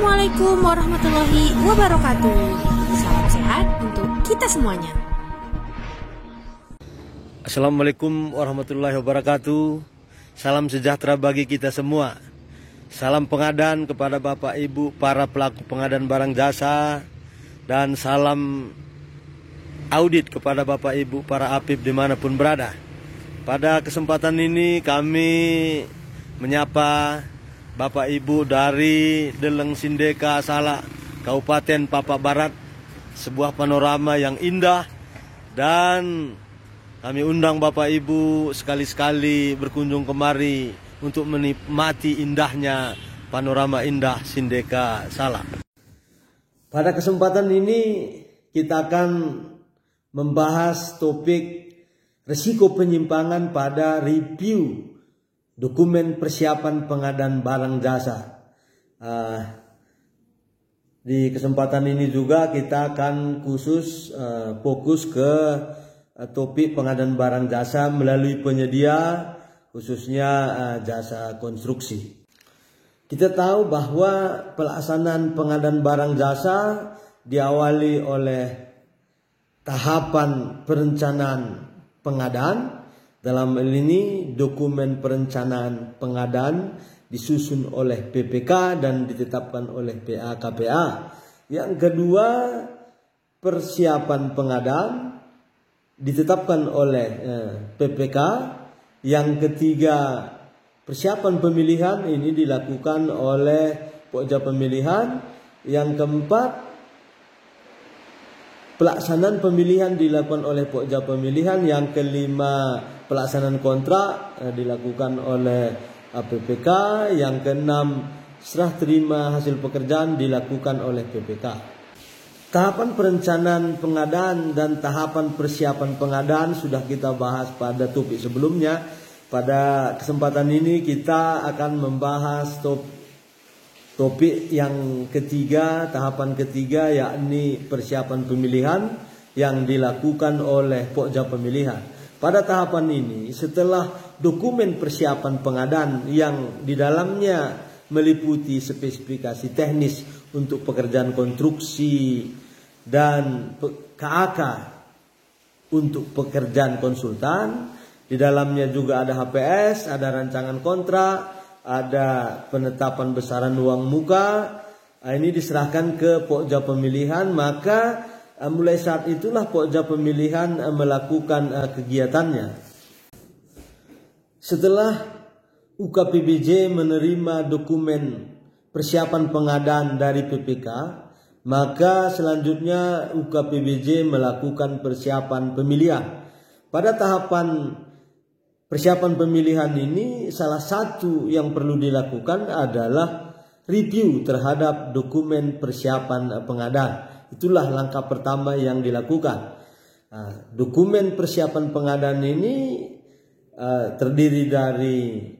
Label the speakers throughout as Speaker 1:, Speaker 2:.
Speaker 1: Assalamualaikum warahmatullahi wabarakatuh. Salam sehat untuk kita semuanya.
Speaker 2: Assalamualaikum warahmatullahi wabarakatuh. Salam sejahtera bagi kita semua. Salam pengadaan kepada Bapak Ibu para pelaku pengadaan barang jasa, dan salam audit kepada Bapak Ibu para apip dimanapun berada. Pada kesempatan ini kami menyapa Bapak Ibu dari Deleng Sindeka Salak, Kabupaten Papua Barat. Sebuah panorama yang indah, dan kami undang Bapak Ibu sekali-sekali berkunjung kemari untuk menikmati indahnya panorama indah Sindeka Salak. Pada kesempatan ini kita akan membahas topik risiko penyimpangan pada review dokumen persiapan pengadaan barang jasa. Di kesempatan ini juga kita akan khusus fokus ke topik pengadaan barang jasa melalui penyedia, khususnya jasa konstruksi. Kita tahu bahwa pelaksanaan pengadaan barang jasa diawali oleh tahapan perencanaan pengadaan. Dalam hal ini dokumen perencanaan pengadaan disusun oleh PPK dan ditetapkan oleh PA KPA. Yang kedua, persiapan pengadaan ditetapkan oleh PPK. Yang ketiga, persiapan pemilihan ini dilakukan oleh Pokja Pemilihan. Yang keempat, pelaksanaan pemilihan dilakukan oleh Pokja Pemilihan. Yang kelima, pelaksanaan kontrak dilakukan oleh PPK. Yang keenam, serah terima hasil pekerjaan dilakukan oleh PPK. Tahapan perencanaan pengadaan dan tahapan persiapan pengadaan sudah kita bahas pada topik sebelumnya. Pada kesempatan ini kita akan membahas topik yang ketiga, tahapan ketiga, yakni persiapan pemilihan yang dilakukan oleh Pokja Pemilihan. Pada tahapan ini, setelah dokumen persiapan pengadaan yang di dalamnya meliputi spesifikasi teknis untuk pekerjaan konstruksi dan KAK untuk pekerjaan konsultan, di dalamnya juga ada HPS, ada rancangan kontrak, ada penetapan besaran uang muka. Ini diserahkan ke Pokja Pemilihan, maka mulai saat itulah Pokja Pemilihan melakukan kegiatannya. Setelah UKPBJ menerima dokumen persiapan pengadaan dari PPK, maka selanjutnya UKPBJ melakukan persiapan pemilihan. Pada tahapan persiapan pemilihan ini, salah satu yang perlu dilakukan adalah review terhadap dokumen persiapan pengadaan. Itulah langkah pertama yang dilakukan. Dokumen persiapan pengadaan ini terdiri dari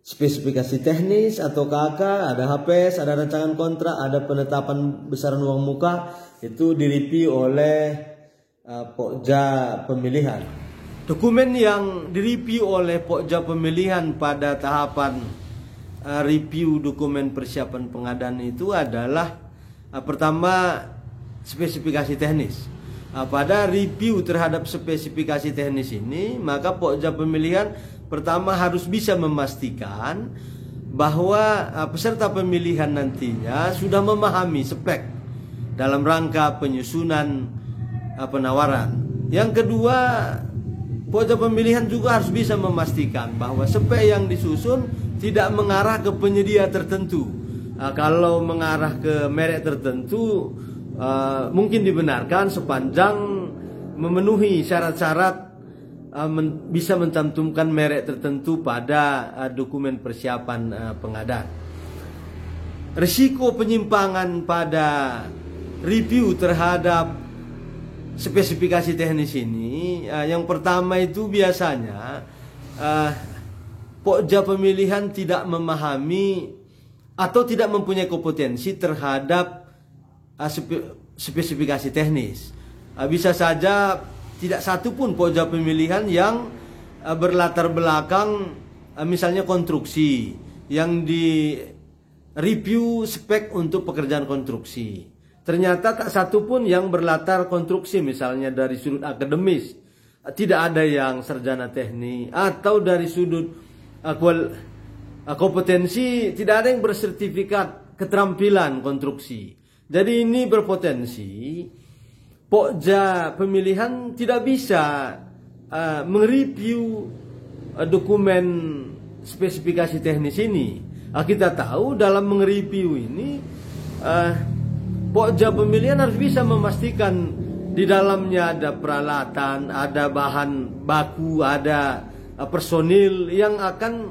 Speaker 2: spesifikasi teknis atau KK, ada HPS, ada rancangan kontrak, ada penetapan besaran uang muka. Itu direview oleh Pokja Pemilihan. Dokumen yang direview oleh Pokja Pemilihan pada tahapan review dokumen persiapan pengadaan itu adalah pertama, spesifikasi teknis. Pada review terhadap spesifikasi teknis ini, maka Pokja Pemilihan pertama harus bisa memastikan bahwa peserta pemilihan nantinya sudah memahami spek dalam rangka penyusunan penawaran. Yang kedua, Pokja Pemilihan juga harus bisa memastikan bahwa spek yang disusun tidak mengarah ke penyedia tertentu. Kalau mengarah ke merek tertentu, mungkin dibenarkan sepanjang memenuhi syarat-syarat bisa mencantumkan merek tertentu pada dokumen persiapan pengadaan. Risiko penyimpangan pada review terhadap spesifikasi teknis ini, yang pertama itu biasanya Pokja Pemilihan tidak memahami atau tidak mempunyai kompetensi terhadap spesifikasi teknis. Bisa saja tidak satu pun Pokja Pemilihan yang berlatar belakang misalnya konstruksi yang review spek untuk pekerjaan konstruksi. Ternyata tak satu pun yang berlatar konstruksi, misalnya dari sudut akademis. Tidak ada yang sarjana teknik, atau dari sudut kompetensi, tidak ada yang bersertifikat keterampilan konstruksi. Jadi ini berpotensi Pokja pemilihan tidak bisa mereview dokumen spesifikasi teknis ini. Kita tahu dalam mereview ini Pokja pemilihan harus bisa memastikan di dalamnya ada peralatan, ada bahan baku, ada personil yang akan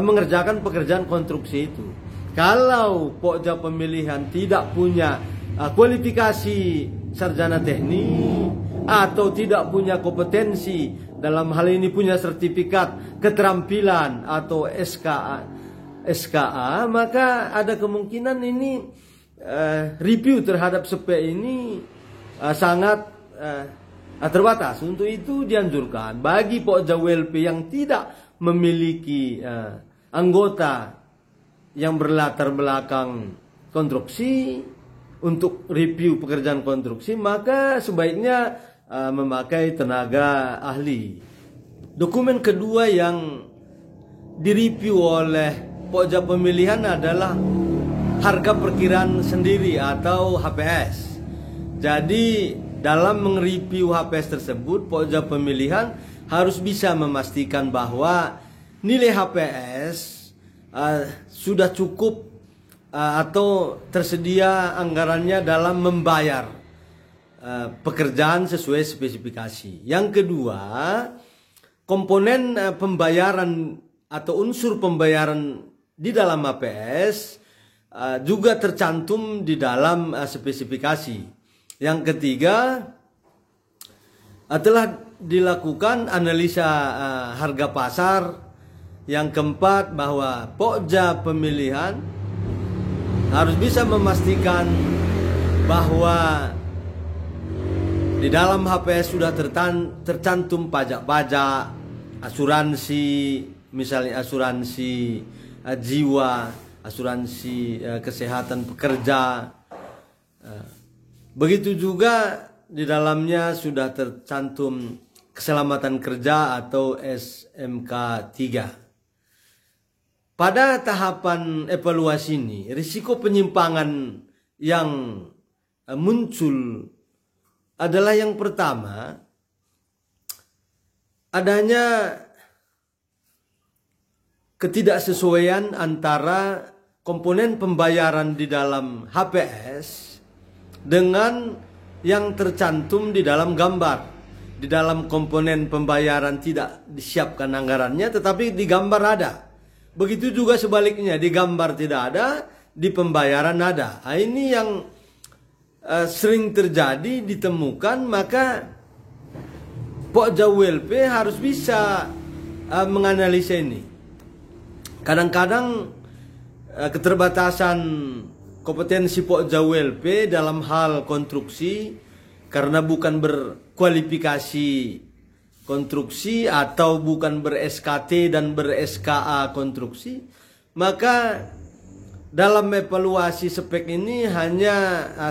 Speaker 2: mengerjakan pekerjaan konstruksi itu. Kalau Pokja pemilihan tidak punya kualifikasi sarjana teknik atau tidak punya kompetensi, dalam hal ini punya sertifikat keterampilan atau SKA, maka ada kemungkinan ini review terhadap spek ini sangat terbatas. Untuk itu dianjurkan bagi Pokja WLP yang tidak memiliki anggota yang berlatar belakang konstruksi untuk review pekerjaan konstruksi, maka sebaiknya memakai tenaga ahli. Dokumen kedua yang direview oleh Pokja pemilihan adalah harga perkiraan sendiri atau HPS. Jadi dalam mereview HPS tersebut, Pokja pemilihan harus bisa memastikan bahwa nilai HPS sudah cukup atau tersedia anggarannya dalam membayar pekerjaan sesuai spesifikasi. Yang kedua, komponen pembayaran atau unsur pembayaran di dalam HPS juga tercantum di dalam spesifikasi. Yang ketiga, telah dilakukan analisa harga pasar. Yang keempat, bahwa Pokja pemilihan harus bisa memastikan bahwa di dalam HPS sudah tercantum pajak-pajak, asuransi, misalnya asuransi jiwa, asuransi kesehatan pekerja. Begitu juga di dalamnya sudah tercantum keselamatan kerja atau SMK 3. Pada tahapan evaluasi ini, risiko penyimpangan yang muncul adalah yang pertama, adanya ketidaksesuaian antara komponen pembayaran di dalam HPS dengan yang tercantum di dalam gambar. Di dalam komponen pembayaran tidak disiapkan anggarannya, tetapi di gambar ada. Begitu juga sebaliknya, di gambar tidak ada, di pembayaran ada. Nah, ini yang sering terjadi, ditemukan, maka Pokja WLP harus bisa menganalisa ini. Kadang-kadang keterbatasan kompetensi Pokja WLP dalam hal konstruksi karena bukan berkualifikasi konstruksi atau bukan ber-SKT dan ber-SKA konstruksi, maka dalam evaluasi spek ini hanya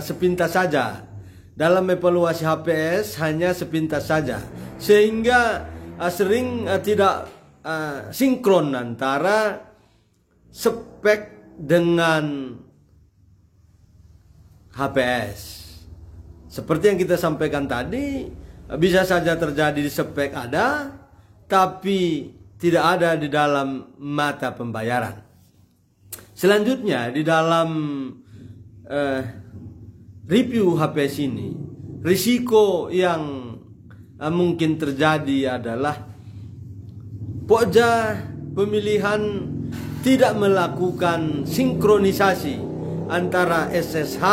Speaker 2: sepintas saja. Dalam evaluasi HPS hanya sepintas saja, sehingga sering tidak sinkron antara spek dengan HPS. Seperti yang kita sampaikan tadi, bisa saja terjadi di spek ada, tapi tidak ada di dalam mata pembayaran. Selanjutnya, di dalam review HPS ini, risiko yang mungkin terjadi adalah Pokja pemilihan tidak melakukan sinkronisasi antara SSH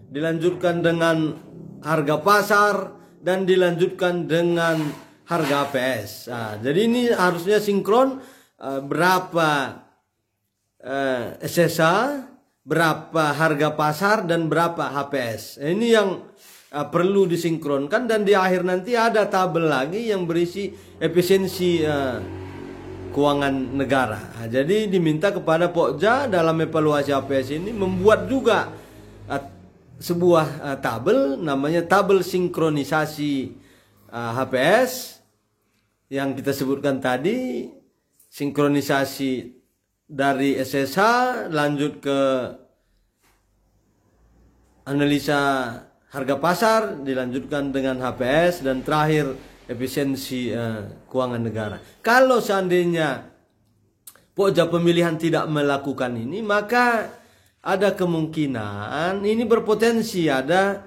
Speaker 2: dilanjutkan dengan harga pasar dan dilanjutkan dengan harga HPS. Nah, jadi ini harusnya sinkron, berapa SSH, berapa harga pasar, dan berapa HPS. Ini yang perlu disinkronkan, dan di akhir nanti ada tabel lagi yang berisi efisiensi keuangan negara. Jadi diminta kepada Pokja dalam evaluasi HPS ini membuat juga sebuah tabel, namanya tabel sinkronisasi HPS yang kita sebutkan tadi, sinkronisasi dari SSH lanjut ke analisa harga pasar, dilanjutkan dengan HPS, dan terakhir efisiensi keuangan negara. Kalau seandainya Pokja pemilihan tidak melakukan ini, maka ada kemungkinan ini berpotensi ada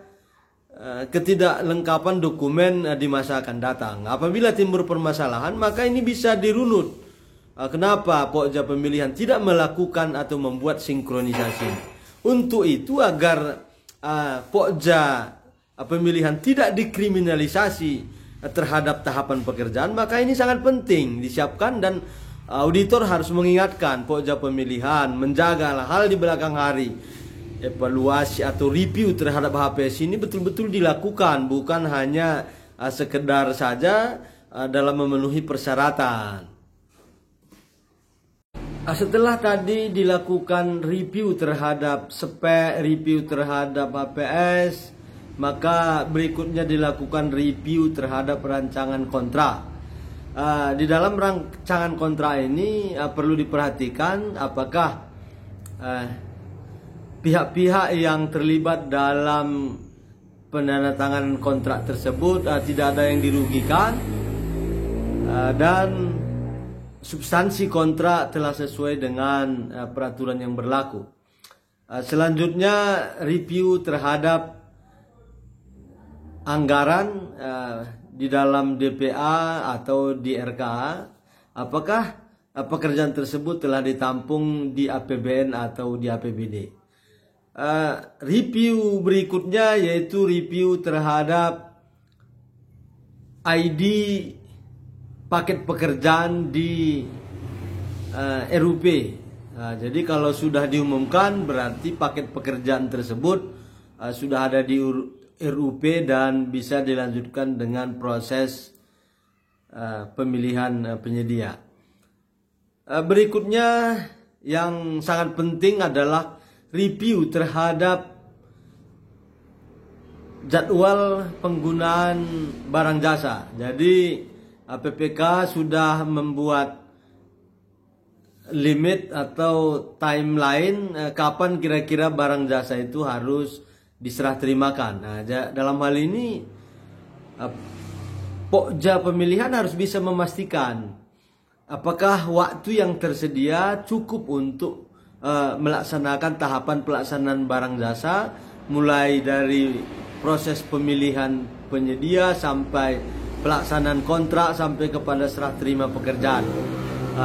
Speaker 2: ketidaklengkapan dokumen di masa akan datang. Apabila timbul permasalahan, maka ini bisa dirunut. Kenapa Pokja pemilihan tidak melakukan atau membuat sinkronisasi? Untuk itu agar Pokja pemilihan tidak dikriminalisasi terhadap tahapan pekerjaan, maka ini sangat penting disiapkan, dan auditor harus mengingatkan Pokja pemilihan menjaga hal di belakang hari. Evaluasi atau review terhadap HPS ini betul-betul dilakukan, bukan hanya sekedar saja dalam memenuhi persyaratan. Setelah tadi dilakukan review terhadap spek, review terhadap HPS, maka berikutnya dilakukan review terhadap rancangan kontrak. Di dalam rancangan kontrak ini perlu diperhatikan apakah pihak-pihak yang terlibat dalam penandatanganan kontrak tersebut tidak ada yang dirugikan, dan substansi kontrak telah sesuai dengan peraturan yang berlaku. Selanjutnya review terhadap anggaran di dalam DPA atau di RKA, apakah pekerjaan tersebut telah ditampung di APBN atau di APBD. Review berikutnya yaitu review terhadap ID paket pekerjaan di RUP. Jadi kalau sudah diumumkan berarti paket pekerjaan tersebut sudah ada di RUP dan bisa dilanjutkan dengan proses pemilihan penyedia. Berikutnya yang sangat penting adalah review terhadap jadwal penggunaan barang jasa. Jadi PPK sudah membuat limit atau timeline kapan kira-kira barang jasa itu harus diserah terimakan. Nah, dalam hal ini Pokja pemilihan harus bisa memastikan apakah waktu yang tersedia cukup untuk melaksanakan tahapan pelaksanaan barang jasa, mulai dari proses pemilihan penyedia sampai pelaksanaan kontrak sampai kepada serah terima pekerjaan.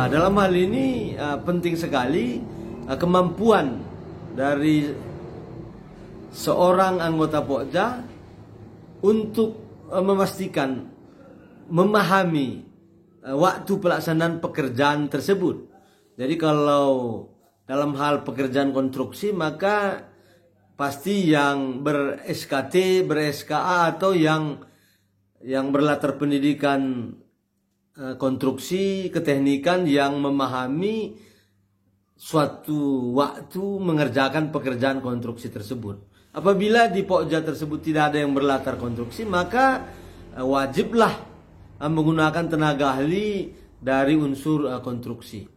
Speaker 2: Dalam hal ini penting sekali kemampuan dari seorang anggota Pokja untuk memastikan, memahami waktu pelaksanaan pekerjaan tersebut. Jadi kalau dalam hal pekerjaan konstruksi, maka pasti yang ber-SKT, ber-SKA atau yang berlatar pendidikan konstruksi, keteknikan, yang memahami suatu waktu mengerjakan pekerjaan konstruksi tersebut. Apabila di Pokja tersebut tidak ada yang berlatar konstruksi, maka wajiblah menggunakan tenaga ahli dari unsur konstruksi.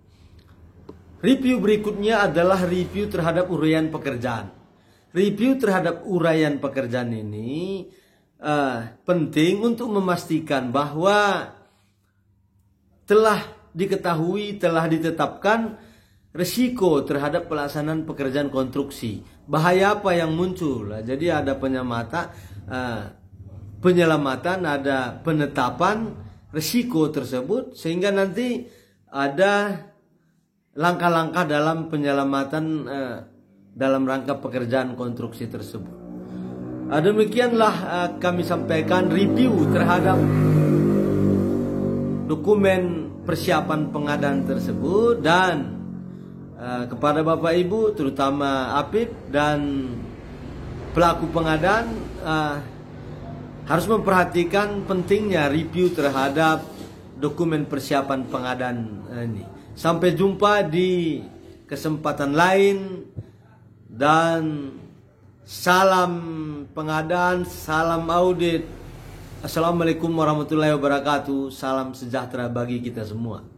Speaker 2: Review berikutnya adalah review terhadap uraian pekerjaan. Review terhadap uraian pekerjaan ini penting untuk memastikan bahwa telah diketahui, telah ditetapkan risiko terhadap pelaksanaan pekerjaan konstruksi. Bahaya apa yang muncul? Jadi ada penyelamatan, ada penetapan risiko tersebut, sehingga nanti ada langkah-langkah dalam penyelamatan dalam rangka pekerjaan konstruksi tersebut. Demikianlah kami sampaikan review terhadap dokumen persiapan pengadaan tersebut, dan kepada Bapak Ibu terutama APIP dan pelaku pengadaan harus memperhatikan pentingnya review terhadap dokumen persiapan pengadaan ini. Sampai jumpa di kesempatan lain, dan salam pengadaan, salam audit. Assalamualaikum warahmatullahi wabarakatuh. Salam sejahtera bagi kita semua.